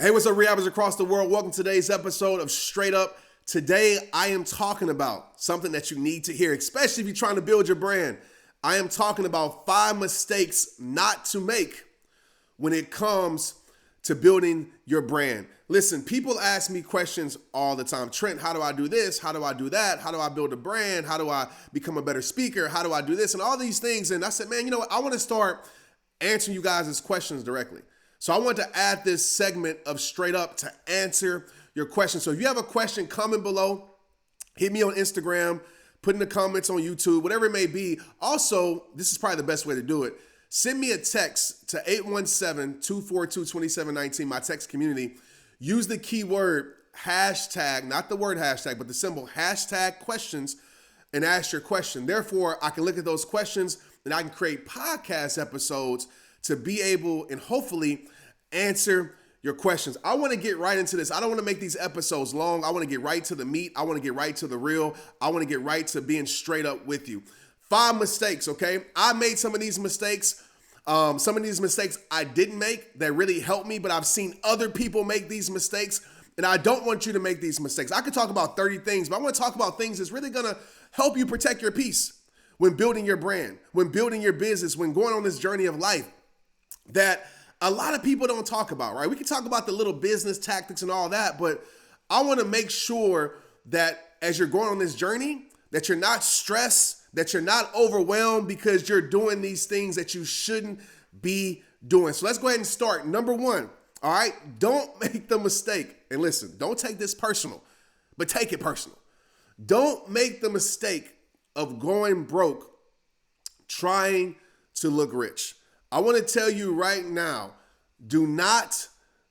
Hey, what's up, rehabbers across the world? Welcome to today's episode of Straight Up. Today, I am talking about something that you need to hear, especially if you're trying to build your brand. I am talking about 5 mistakes not to make when it comes to building your brand. Listen, people ask me questions all the time. Trent, how do I do this? How do I do that? How do I build a brand? How do I become a better speaker? How do I do this? And all these things. And I said, man, you know what? I want to start answering you guys' questions directly. So I want to add this segment of Straight Up to answer your questions. So if you have a question, comment below, hit me on Instagram, put in the comments on YouTube, whatever it may be. Also, this is probably the best way to do it. Send me a text to 817-242-2719, my text community. Use the keyword hashtag, not the word hashtag, but the symbol hashtag questions, and ask your question. Therefore, I can look at those questions and I can create podcast episodes to be able and hopefully answer your questions. I want to get right into this. I don't want to make these episodes long. I want to get right to the meat. I want to get right to the real. I want to get right to being straight up with you. 5 mistakes, okay? I made some of these mistakes. Some of these mistakes I didn't make that really helped me, but I've seen other people make these mistakes, and I don't want you to make these mistakes. I could talk about 30 things, but I want to talk about things that's really going to help you protect your peace when building your brand, when building your business, when going on this journey of life that a lot of people don't talk about, right? We can talk about the little business tactics and all that, but I want to make sure that as you're going on this journey, that you're not stressed, that you're not overwhelmed because you're doing these things that you shouldn't be doing. So let's go ahead and start. Number 1, all right? Don't make the mistake. And listen, don't take this personal, but take it personal. Don't make the mistake of going broke trying to look rich. I want to tell you right now, do not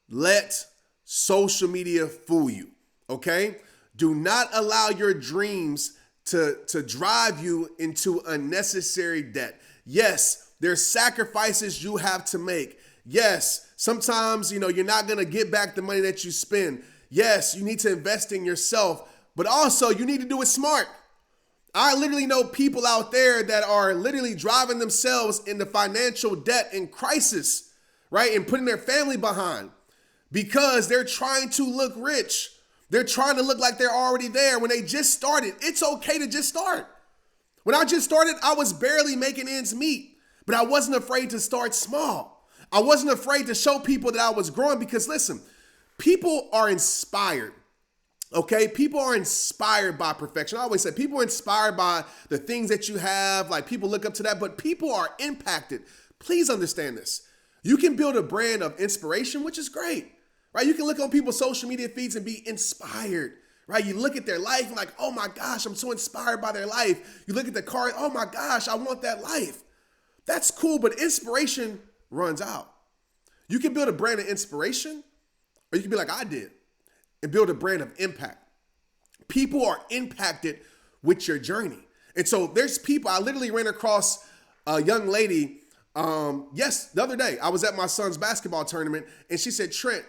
let social media fool you, okay? Do not allow your dreams to drive you into unnecessary debt. Yes, there's sacrifices you have to make. Yes, sometimes, you're not going to get back the money that you spend. Yes, you need to invest in yourself, but also you need to do it smart. I literally know people out there that are literally driving themselves into financial debt and crisis, right? And putting their family behind because they're trying to look rich. They're trying to look like they're already there when they just started. It's okay to just start. When I just started, I was barely making ends meet, but I wasn't afraid to start small. I wasn't afraid to show people that I was growing because listen, people are inspired. Okay, people are inspired by perfection. I always say people are inspired by the things that you have, like people look up to that, but people are impacted. Please understand this. You can build a brand of inspiration, which is great, right? You can look on people's social media feeds and be inspired, right? You look at their life and like, oh my gosh, I'm so inspired by their life. You look at the car, oh my gosh, I want that life. That's cool, but inspiration runs out. You can build a brand of inspiration, or you can be like I did and build a brand of impact. People are impacted with your journey. And so there's people, I literally ran across a young lady, the other day. I was at my son's basketball tournament and she said, Trent,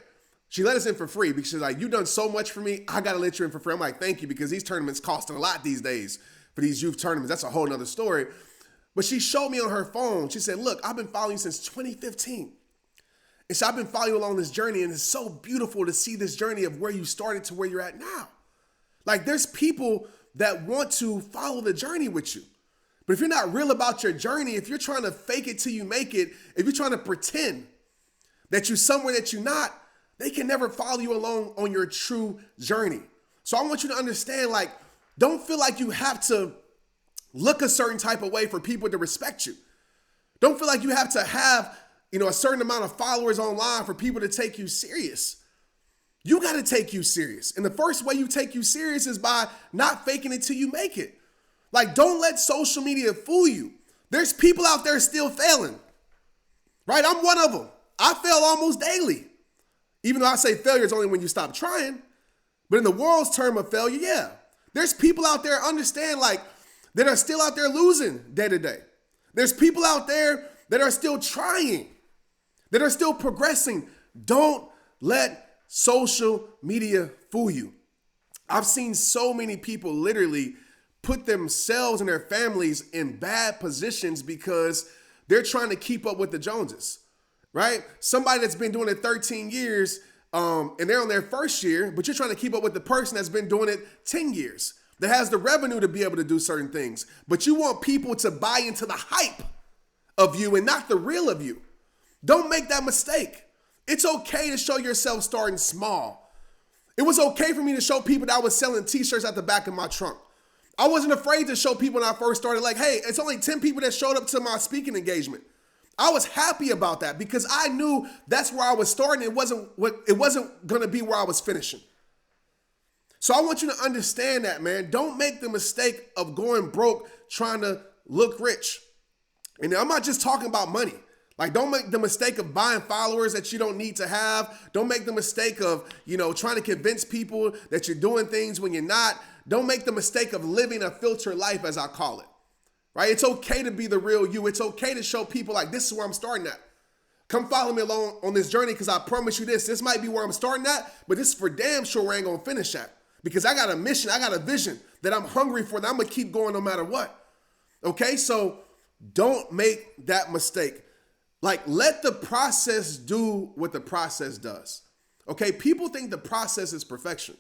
she let us in for free because she's like, you've done so much for me, I gotta let you in for free. I'm like, thank you, because these tournaments cost a lot these days for these youth tournaments. That's a whole nother story. But she showed me on her phone, she said, look, I've been following you since 2015. And so I've been following you along this journey, and it's so beautiful to see this journey of where you started to where you're at now. Like there's people that want to follow the journey with you. But if you're not real about your journey, if you're trying to fake it till you make it, if you're trying to pretend that you're somewhere that you're not, they can never follow you along on your true journey. So I want you to understand, like, don't feel like you have to look a certain type of way for people to respect you. Don't feel like you have to have a certain amount of followers online for people to take you serious. You got to take you serious. And the first way you take you serious is by not faking it till you make it. Like, don't let social media fool you. There's people out there still failing, right? I'm one of them. I fail almost daily. Even though I say failure is only when you stop trying. But in the world's term of failure, yeah. There's people out there, understand, like, that are still out there losing day to day. There's people out there that are still trying, that are still progressing. Don't let social media fool you. I've seen so many people literally put themselves and their families in bad positions because they're trying to keep up with the Joneses, right? Somebody that's been doing it 13 years, and they're on their first year, but you're trying to keep up with the person that's been doing it 10 years, that has the revenue to be able to do certain things. But you want people to buy into the hype of you and not the real of you. Don't make that mistake. It's okay to show yourself starting small. It was okay for me to show people that I was selling t-shirts at the back of my trunk. I wasn't afraid to show people when I first started, like, hey, it's only 10 people that showed up to my speaking engagement. I was happy about that because I knew that's where I was starting. It wasn't going to be where I was finishing. So I want you to understand that, man. Don't make the mistake of going broke trying to look rich. And I'm not just talking about money. Like, don't make the mistake of buying followers that you don't need to have. Don't make the mistake of, trying to convince people that you're doing things when you're not. Don't make the mistake of living a filtered life, as I call it, right? It's okay to be the real you. It's okay to show people, like, this is where I'm starting at. Come follow me along on this journey because I promise you this might be where I'm starting at, but this is for damn sure where I ain't going to finish at because I got a mission. I got a vision that I'm hungry for that I'm going to keep going no matter what. Okay, so don't make that mistake. Like, let the process do what the process does. Okay, people think the process is perfection.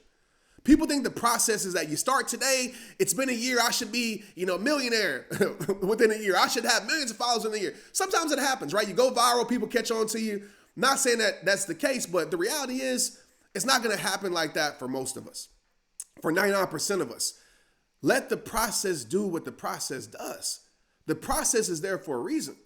People think the process is that you start today, it's been a year, I should be, a millionaire within a year. I should have millions of followers in a year. Sometimes it happens, right? You go viral, people catch on to you. Not saying that that's the case, but the reality is it's not going to happen like that for most of us, for 99% of us. Let the process do what the process does. The process is there for a reason.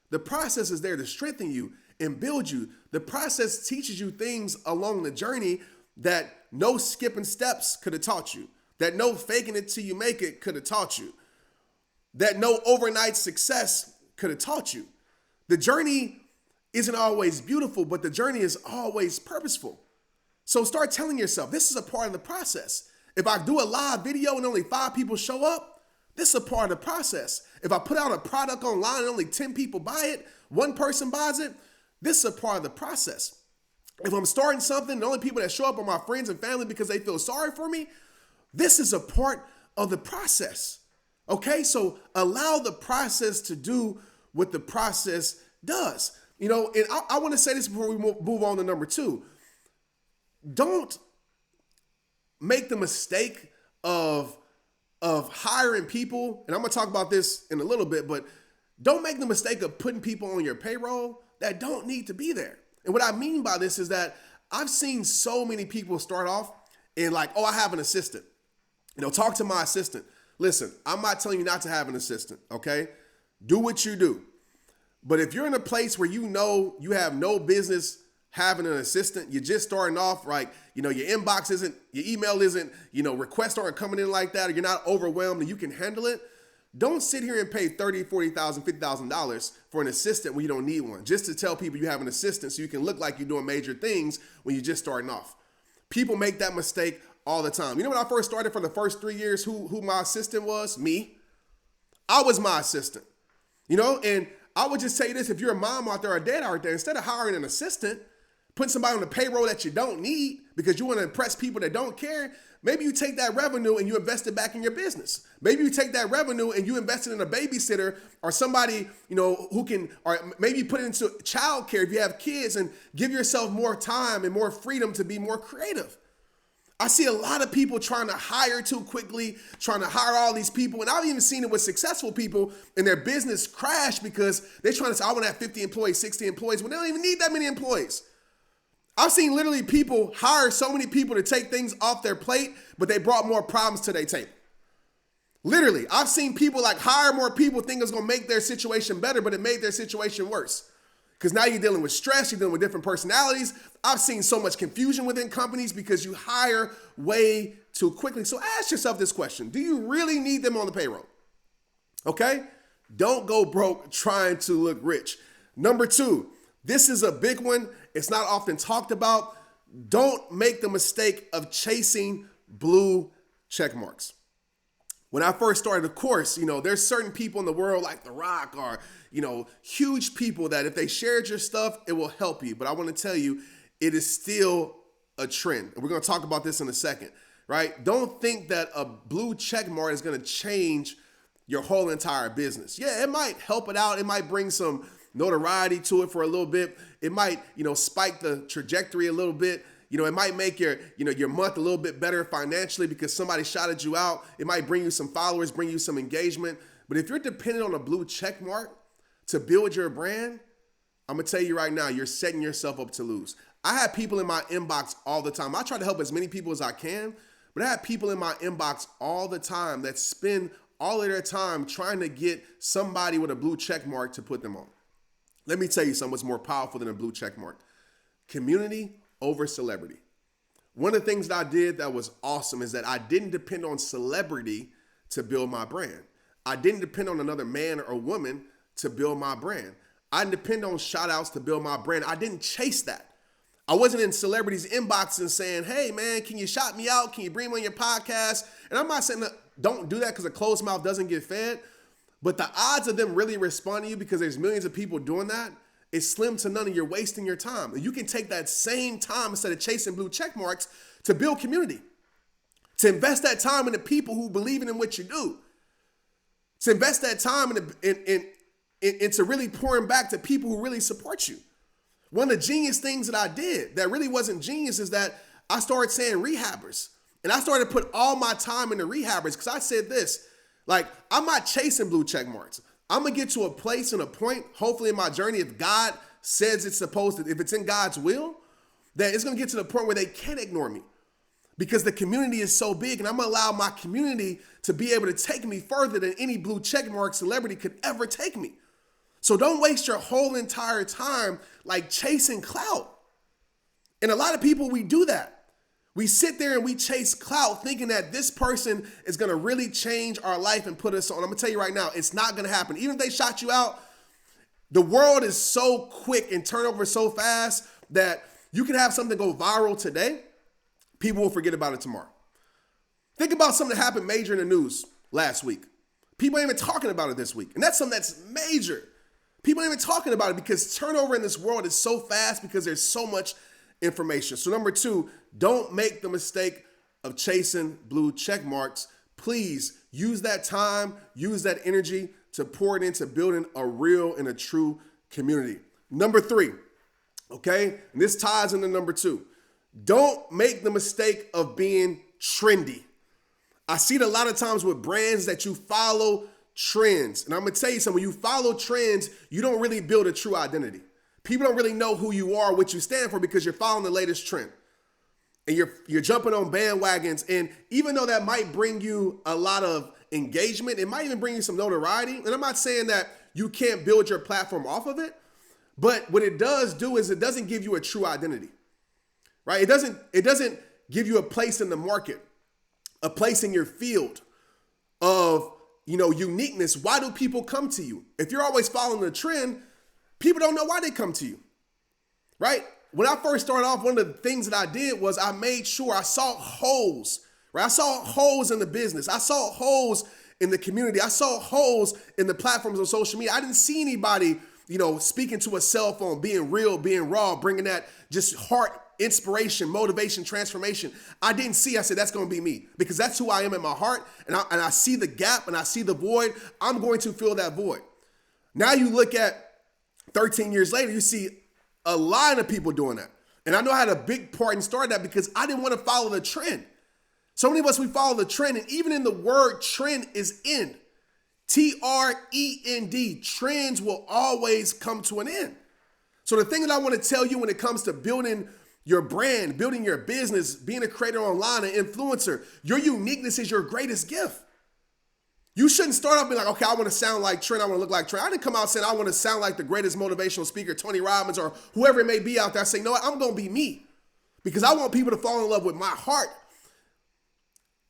The process is there to strengthen you and build you. The process teaches you things along the journey that no skipping steps could have taught you, that no faking it till you make it could have taught you, that no overnight success could have taught you. The journey isn't always beautiful, but the journey is always purposeful. So start telling yourself, this is a part of the process. If I do a live video and only 5 people show up, this is a part of the process. If I put out a product online and only 10 people buy it, 1 person buys it, this is a part of the process. If I'm starting something, the only people that show up are my friends and family because they feel sorry for me, this is a part of the process. Okay, so allow the process to do what the process does. And I want to say this before we move on to number 2. Don't make the mistake of hiring people, and I'm going to talk about this in a little bit, but don't make the mistake of putting people on your payroll that don't need to be there. And what I mean by this is that I've seen so many people start off and like, oh, I have an assistant. Talk to my assistant. Listen, I'm not telling you not to have an assistant, okay? Do what you do. But if you're in a place where you have no business having an assistant, you're just starting off, like, your inbox isn't, your email isn't, requests aren't coming in like that, or you're not overwhelmed and you can handle it, don't sit here and pay $30,000, $40,000, $50,000 for an assistant when you don't need one, just to tell people you have an assistant so you can look like you're doing major things when you're just starting off. People make that mistake all the time. When I first started for the first 3 years, who my assistant was? Me. I was my assistant, and I would just say this, if you're a mom out there or a dad out there, instead of hiring an assistant, putting somebody on the payroll that you don't need because you want to impress people that don't care, maybe you take that revenue and you invest it back in your business. Maybe you take that revenue and you invest it in a babysitter or somebody, who can, or maybe you put it into childcare if you have kids and give yourself more time and more freedom to be more creative. I see a lot of people trying to hire too quickly, trying to hire all these people. And I've even seen it with successful people and their business crash because they're trying to say, I want to have 50 employees, 60 employees, when they don't even need that many employees. I've seen literally people hire so many people to take things off their plate, but they brought more problems to their table. Literally, I've seen people like hire more people, think it's going to make their situation better, but it made their situation worse. Because now you're dealing with stress, you're dealing with different personalities. I've seen so much confusion within companies because you hire way too quickly. So ask yourself this question. Do you really need them on the payroll? Okay? Don't go broke trying to look rich. Number 2, this is a big one. It's not often talked about. Don't make the mistake of chasing blue check marks. When I first started the course, there's certain people in the world like The Rock or, huge people that if they shared your stuff, it will help you. But I want to tell you, it is still a trend. And we're going to talk about this in a second, right? Don't think that a blue check mark is going to change your whole entire business. Yeah, it might help it out. It might bring some notoriety to it for a little bit. It might, spike the trajectory a little bit. It might make your month a little bit better financially because somebody shouted you out. It might bring you some followers, bring you some engagement. But if you're dependent on a blue check mark to build your brand, I'm going to tell you right now, you're setting yourself up to lose. I have people in my inbox all the time. I try to help as many people as I can, but I have people in my inbox all the time that spend all of their time trying to get somebody with a blue check mark to put them on. Let me tell you something what's more powerful than a blue check mark. Community over celebrity. One of the things that I did that was awesome is that I didn't depend on celebrity to build my brand. I didn't depend on another man or woman to build my brand. I didn't depend on shout outs to build my brand. I didn't chase that. I wasn't in celebrities' inboxes and saying, hey man, can you shout me out? Can you bring me on your podcast? And I'm not saying that don't do that because a closed mouth doesn't get fed. But the odds of them really responding to you because there's millions of people doing that is slim to none, and you're wasting your time. You can take that same time instead of chasing blue check marks to build community, to invest that time in the people who believe in what you do, to invest that time into really pouring back to people who really support you. One of the genius things that I did that really wasn't genius is that I started saying rehabbers. And I started to put all my time into rehabbers because I said this, like, I'm not chasing blue check marks. I'm going to get to a place and a point, hopefully in my journey, if God says it's supposed to, if it's in God's will, that it's going to get to the point where they can't ignore me because the community is so big, and I'm going to allow my community to be able to take me further than any blue check mark celebrity could ever take me. So don't waste your whole entire time like chasing clout. And a lot of people, we do that. We sit there and we chase clout thinking that this person is going to really change our life and put us on. I'm going to tell you right now, it's not going to happen. Even if they shot you out, the world is so quick and turnover so fast that you can have something go viral today. People will forget about it tomorrow. Think about something that happened major in the news last week. People ain't even talking about it this week. And that's something that's major. People ain't even talking about it because turnover in this world is so fast because there's so much information. So number 2, don't make the mistake of chasing blue check marks. Please use that time, use that energy to pour it into building a real and a true community. Number 3, okay, and this ties into number 2. Don't make the mistake of being trendy. I see it a lot of times with brands that you follow trends. And I'm going to tell you something, when you follow trends, you don't really build a true identity. People don't really know who you are, what you stand for, because you're following the latest trend. And you're jumping on bandwagons. And even though that might bring you a lot of engagement, it might even bring you some notoriety. And I'm not saying that you can't build your platform off of it, but what it does do is it doesn't give you a true identity, right? It doesn't give you a place in the market, a place in your field of, uniqueness. Why do people come to you? If you're always following the trend, people don't know why they come to you, right? When I first started off, one of the things that I did was I made sure I saw holes, right? I saw holes in the business. I saw holes in the community. I saw holes in the platforms on social media. I didn't see anybody, speaking to a cell phone, being real, being raw, bringing that just heart, inspiration, motivation, transformation. I said, that's going to be me because that's who I am in my heart. And I see the gap and I see the void. I'm going to fill that void. Now you look at 13 years later, you see a line of people doing that. And I know I had a big part in starting that because I didn't want to follow the trend. So many of us, we follow the trend. And even in the word trend is end. Trend. Trends will always come to an end. So the thing that I want to tell you when it comes to building your brand, building your business, being a creator online, an influencer, your uniqueness is your greatest gift. You shouldn't start off being like, okay, I want to sound like Trent. I want to look like Trent. I didn't come out saying I want to sound like the greatest motivational speaker, Tony Robbins, or whoever it may be out there. I say, you know what? I'm going to be me because I want people to fall in love with my heart.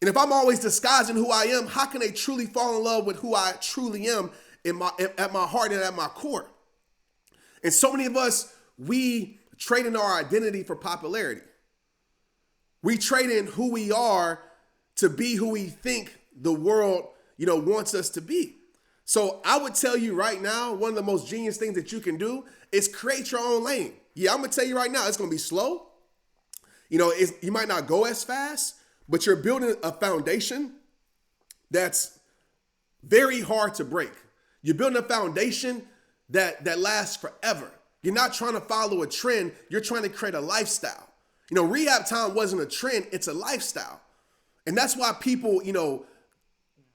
And if I'm always disguising who I am, how can they truly fall in love with who I truly am at my heart and at my core? And so many of us, we trade in our identity for popularity. We trade in who we are to be who we think the world wants us to be. So I would tell you right now, one of the most genius things that you can do is create your own lane. Yeah, I'm going to tell you right now, it's going to be slow. You might not go as fast, but you're building a foundation that's very hard to break. You're building a foundation that lasts forever. You're not trying to follow a trend. You're trying to create a lifestyle. Rehab time wasn't a trend, it's a lifestyle. And that's why people,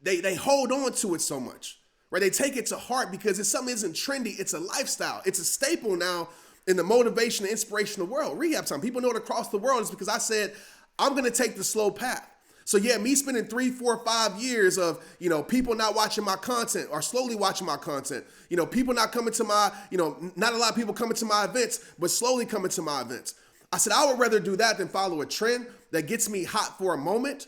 they hold on to it so much, right? They take it to heart because it's something that isn't trendy. It's a lifestyle. It's a staple now in the motivation and inspirational world. Rehab time. People know it across the world is because I said, I'm going to take the slow path. So yeah, me spending 3, 4, 5 years of, people not watching my content or slowly watching my content, people not coming to my, not a lot of people coming to my events, but slowly coming to my events. I said, I would rather do that than follow a trend that gets me hot for a moment.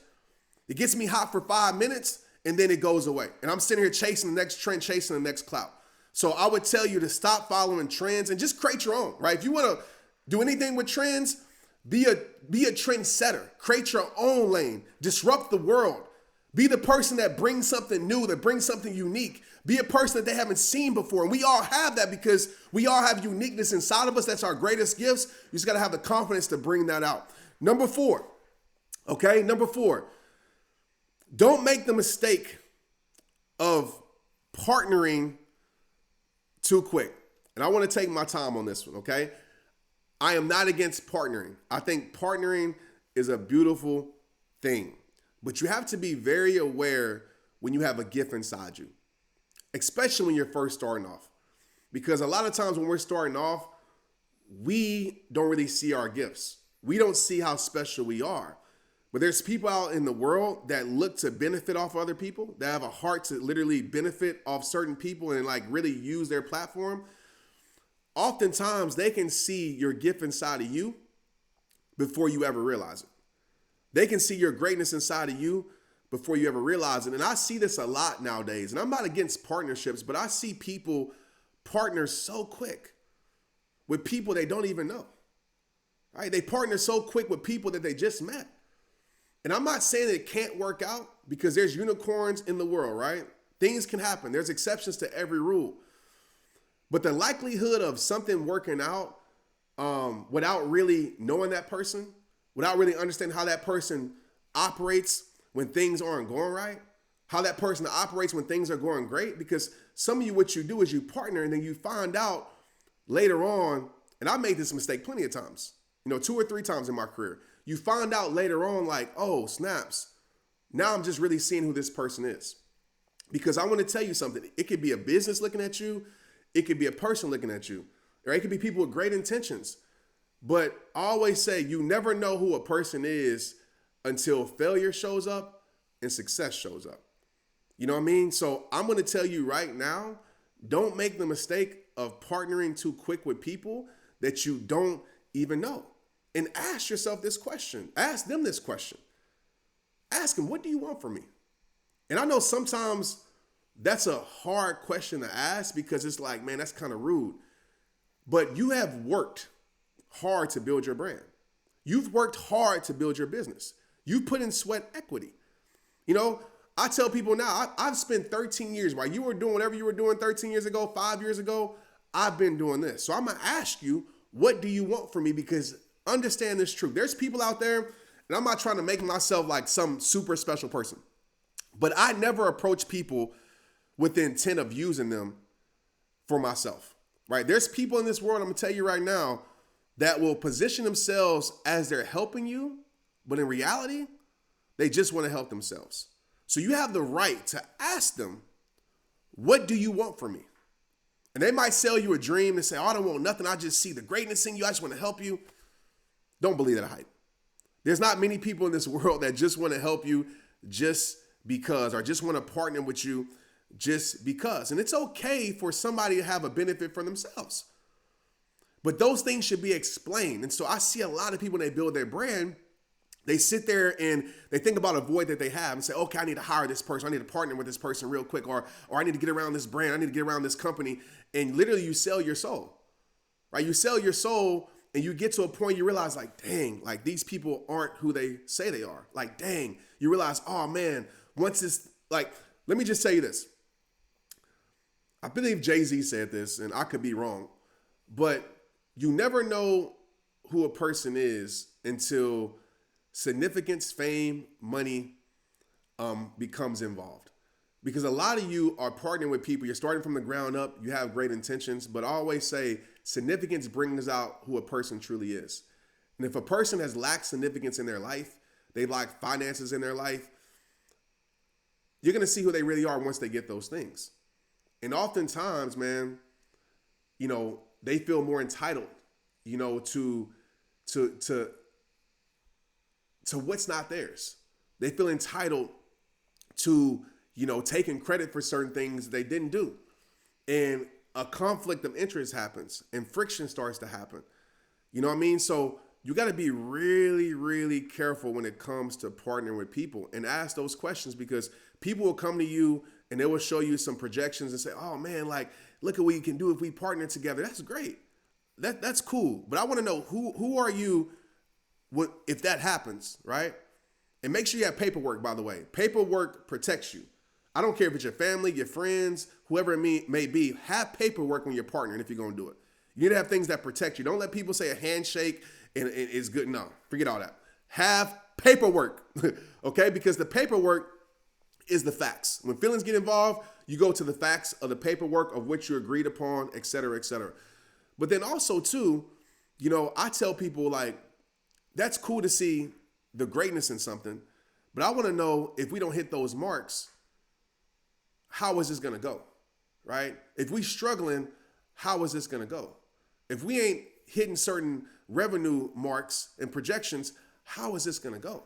It gets me hot for 5 minutes and then it goes away. And I'm sitting here chasing the next trend, chasing the next clout. So I would tell you to stop following trends and just create your own, right? If you want to do anything with trends, be a trendsetter. Create your own lane. Disrupt the world. Be the person that brings something new, that brings something unique. Be a person that they haven't seen before. And we all have that because we all have uniqueness inside of us. That's our greatest gifts. You just got to have the confidence to bring that out. Number 4, don't make the mistake of partnering too quick. And I want to take my time on this one, okay? I am not against partnering. I think partnering is a beautiful thing. But you have to be very aware when you have a gift inside you, especially when you're first starting off. Because a lot of times when we're starting off, we don't really see our gifts. We don't see how special we are. But there's people out in the world that look to benefit off other people, that have a heart to literally benefit off certain people and really use their platform. Oftentimes they can see your gift inside of you before you ever realize it. They can see your greatness inside of you before you ever realize it. And I see this a lot nowadays. And I'm not against partnerships, but I see people partner so quick with people they don't even know. Right? They partner so quick with people that they just met. And I'm not saying that it can't work out because there's unicorns in the world, right? Things can happen. There's exceptions to every rule. But the likelihood of something working out without really knowing that person, without really understanding how that person operates when things aren't going right, how that person operates when things are going great, because some of you, what you do is you partner and then you find out later on, and I made this mistake plenty of times, 2 or 3 times in my career. You find out later on oh, snaps. Now I'm just really seeing who this person is. Because I want to tell you something. It could be a business looking at you. It could be a person looking at you. Or it could be people with great intentions. But I always say you never know who a person is until failure shows up and success shows up. You know what I mean? So I'm going to tell you right now, don't make the mistake of partnering too quick with people that you don't even know. And ask yourself this question. Ask them this question. Ask them, what do you want from me? And I know sometimes that's a hard question to ask because it's man, that's kind of rude. But you have worked hard to build your brand. You've worked hard to build your business. You've put in sweat equity. I tell people now, I've spent 13 years, while you were doing whatever you were doing 13 years ago, 5 years ago, I've been doing this. So I'm going to ask you, what do you want from me? Because understand this truth. There's people out there, and I'm not trying to make myself like some super special person, but I never approach people with the intent of using them for myself, right? There's people in this world, I'm going to tell you right now, that will position themselves as they're helping you, but in reality, they just want to help themselves. So you have the right to ask them, what do you want from me? And they might sell you a dream and say, oh, I don't want nothing. I just see the greatness in you. I just want to help you. Don't believe that hype. There's not many people in this world that just want to help you just because, or just want to partner with you just because. And it's okay for somebody to have a benefit for themselves. But those things should be explained. And so I see a lot of people, when they build their brand, they sit there and they think about a void that they have and say, okay, I need to hire this person. I need to partner with this person real quick. Or I need to get around this brand. I need to get around this company. And literally you sell your soul, right? You sell your soul and you get to a point you realize dang, these people aren't who they say they are. Dang, you realize, oh man, once it's let me just tell you this. I believe Jay-Z said this, and I could be wrong, but you never know who a person is until significance, fame, money becomes involved. Because a lot of you are partnering with people, you're starting from the ground up, you have great intentions, but I always say significance brings out who a person truly is. And if a person has lacked significance in their life, they lack finances in their life, you're going to see who they really are once they get those things. And oftentimes, man, they feel more entitled, to what's not theirs. They feel entitled to, taking credit for certain things they didn't do. And a conflict of interest happens and friction starts to happen. You know what I mean? So you got to be really, really careful when it comes to partnering with people and ask those questions, because people will come to you and they will show you some projections and say, oh man, like, look at what you can do if we partner together. That's great. That's cool. But I want to know who are you if that happens, right? And make sure you have paperwork, by the way. Paperwork protects you. I don't care if it's your family, your friends, whoever it may be. Have paperwork when you're partnering if you're going to do it. You need to have things that protect you. Don't let people say a handshake and it's good. No, forget all that. Have paperwork, okay? Because the paperwork is the facts. When feelings get involved, you go to the facts of the paperwork of which you agreed upon, et cetera, et cetera. But then also too, I tell people, like, that's cool to see the greatness in something, but I want to know, if we don't hit those marks, how is this going to go, right? If we struggling, how is this going to go? If we ain't hitting certain revenue marks and projections, how is this going to go?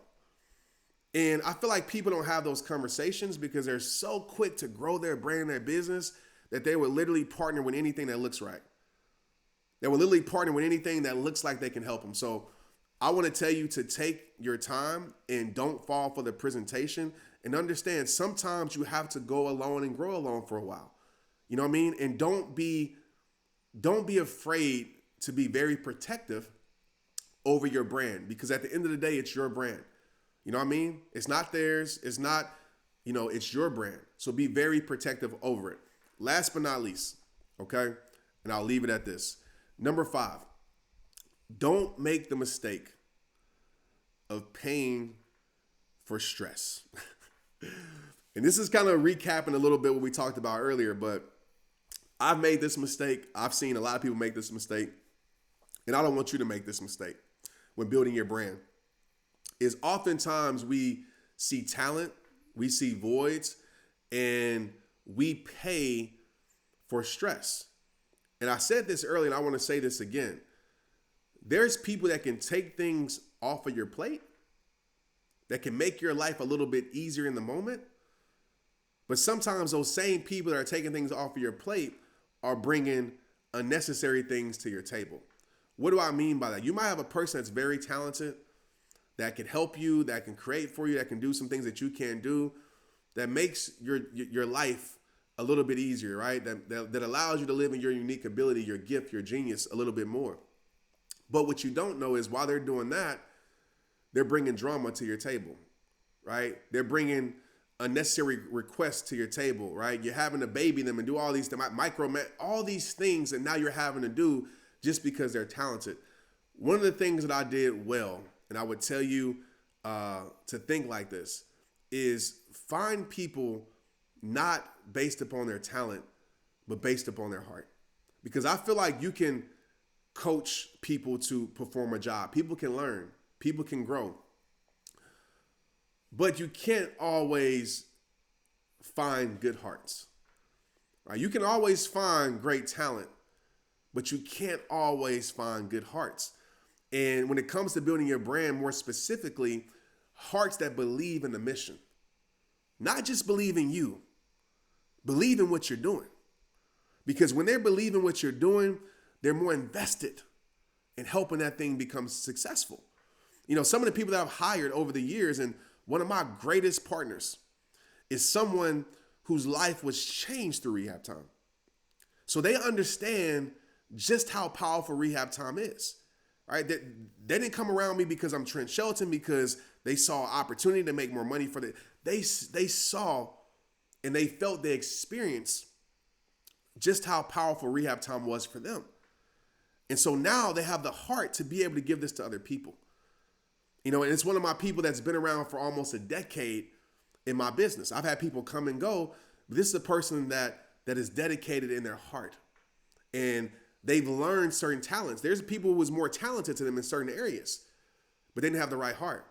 And I feel like people don't have those conversations because they're so quick to grow their brand, their business, that they would literally partner with anything that looks right. They will literally partner with anything that looks like they can help them. So I want to tell you to take your time and don't fall for the presentation, and understand sometimes you have to go alone and grow alone for a while. You know what I mean? And don't be afraid to be very protective over your brand, because at the end of the day, it's your brand. You know what I mean? It's not theirs. It's not, it's your brand. So be very protective over it. Last but not least, okay? And I'll leave it at this. Number 5, don't make the mistake of paying for stress. And this is kind of recapping a little bit what we talked about earlier, but I've made this mistake. I've seen a lot of people make this mistake, and I don't want you to make this mistake when building your brand. Is oftentimes we see talent, we see voids, and we pay for stress. And I said this earlier, and I want to say this again. There's people that can take things off of your plate, that can make your life a little bit easier in the moment. But sometimes those same people that are taking things off of your plate are bringing unnecessary things to your table. What do I mean by that? You might have a person that's very talented, that can help you, that can create for you, that can do some things that you can't do, that makes your life a little bit easier, right? That allows you to live in your unique ability, your gift, your genius a little bit more. But what you don't know is while they're doing that, they're bringing drama to your table, right? They're bringing unnecessary requests to your table, right? You're having to baby them and do all these things, all these things that now you're having to do just because they're talented. One of the things that I did well, and I would tell you to think like this, is find people not based upon their talent, but based upon their heart. Because I feel like you can coach people to perform a job. People can learn. People can grow. But you can't always find good hearts, right? You can always find great talent, but you can't always find good hearts. And when it comes to building your brand, more specifically, hearts that believe in the mission, not just believe in you, believe in what you're doing. Because when they believe in what you're doing, they're more invested in helping that thing become successful. Some of the people that I've hired over the years, and one of my greatest partners is someone whose life was changed through rehab time. So they understand just how powerful rehab time is, right? They didn't come around me because I'm Trent Shelton, because they saw opportunity to make more money for it. They saw and they felt, they experienced just how powerful rehab time was for them. And so now they have the heart to be able to give this to other people. And it's one of my people that's been around for almost a decade in my business. I've had people come and go, but this is a person that is dedicated in their heart. And they've learned certain talents. There's people who was more talented to them in certain areas, but they didn't have the right heart.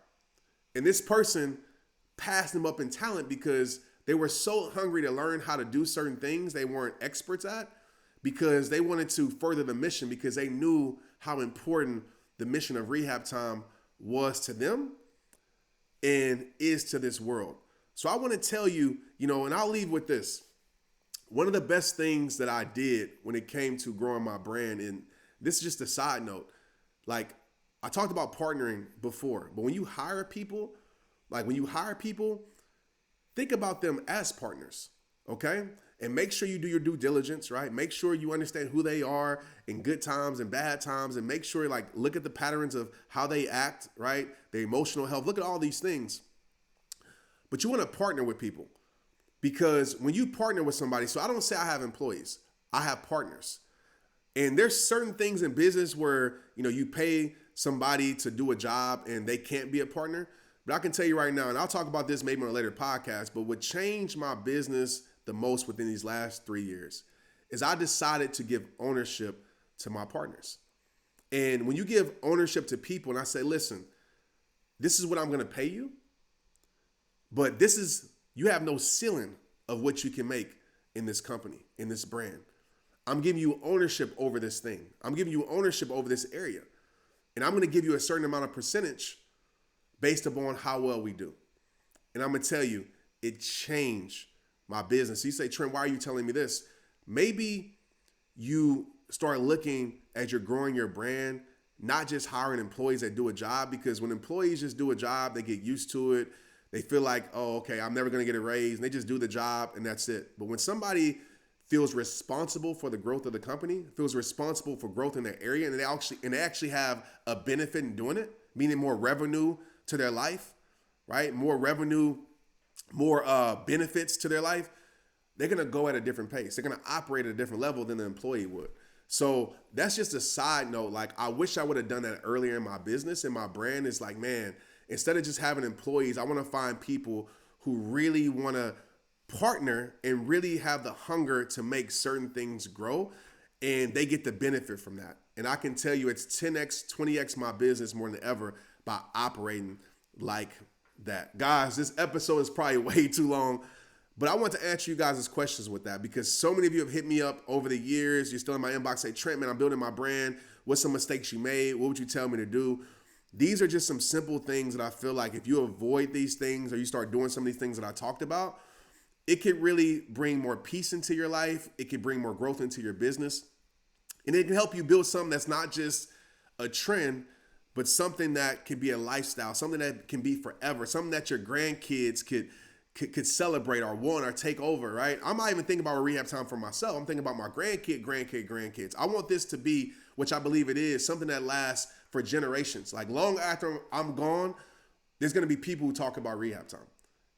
And this person passed them up in talent because they were so hungry to learn how to do certain things they weren't experts at, because they wanted to further the mission, because they knew how important the mission of Rehab Time was to them and is to this world. So I want to tell you, and I'll leave with this. One of the best things that I did when it came to growing my brand, and this is just a side note, like I talked about partnering before, but when you hire people, think about them as partners, okay? And make sure you do your due diligence, right? Make sure you understand who they are in good times and bad times, and make sure, look at the patterns of how they act, right? Their emotional health. Look at all these things. But you want to partner with people, because when you partner with somebody, so I don't say I have employees, I have partners. And there's certain things in business where, you pay somebody to do a job and they can't be a partner. But I can tell you right now, and I'll talk about this maybe on a later podcast, but what changed my business the most within these last 3 years is I decided to give ownership to my partners. And when you give ownership to people and I say, listen, this is what I'm going to pay you, but you have no ceiling of what you can make in this company, in this brand. I'm giving you ownership over this thing. I'm giving you ownership over this area. And I'm going to give you a certain amount of percentage based upon how well we do. And I'm going to tell you, it changed my business. You say, Trent, why are you telling me this? Maybe you start looking as you're growing your brand, not just hiring employees that do a job, because when employees just do a job, they get used to it. They feel like, oh, okay, I'm never going to get a raise. And they just do the job and that's it. But when somebody feels responsible for the growth of the company, feels responsible for growth in their area, and they actually have a benefit in doing it, meaning more revenue to their life, right? More revenue, more benefits to their life, they're going to go at a different pace. They're going to operate at a different level than the employee would. So that's just a side note. I wish I would have done that earlier in my business, and my brand is man, instead of just having employees, I want to find people who really want to partner and really have the hunger to make certain things grow, and they get the benefit from that. And I can tell you it's 10x, 20x my business more than ever by operating like that. Guys, this episode is probably way too long, but I want to answer you guys' questions with that, because so many of you have hit me up over the years. You're still in my inbox, say, Trent, man, I'm building my brand. What's some mistakes you made? What would you tell me to do? These are just some simple things that I feel like if you avoid these things, or you start doing some of these things that I talked about, it could really bring more peace into your life. It could bring more growth into your business. And it can help you build something that's not just a trend, but something that can be a lifestyle, something that can be forever, something that your grandkids could celebrate or want or take over, right? I'm not even thinking about a Rehab Time for myself. I'm thinking about my grandkids. I want this to be, which I believe it is, something that lasts for generations. Long after I'm gone, there's going to be people who talk about Rehab Time.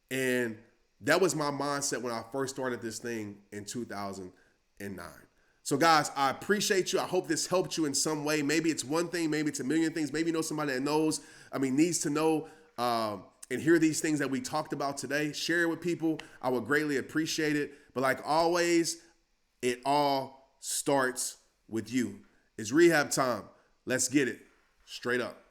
And that was my mindset when I first started this thing in 2009. So guys, I appreciate you. I hope this helped you in some way. Maybe it's one thing, maybe it's a million things. Maybe you know somebody that needs to know and hear these things that we talked about today. Share it with people. I would greatly appreciate it. But like always, it all starts with you. It's Rehab Time. Let's get it straight up.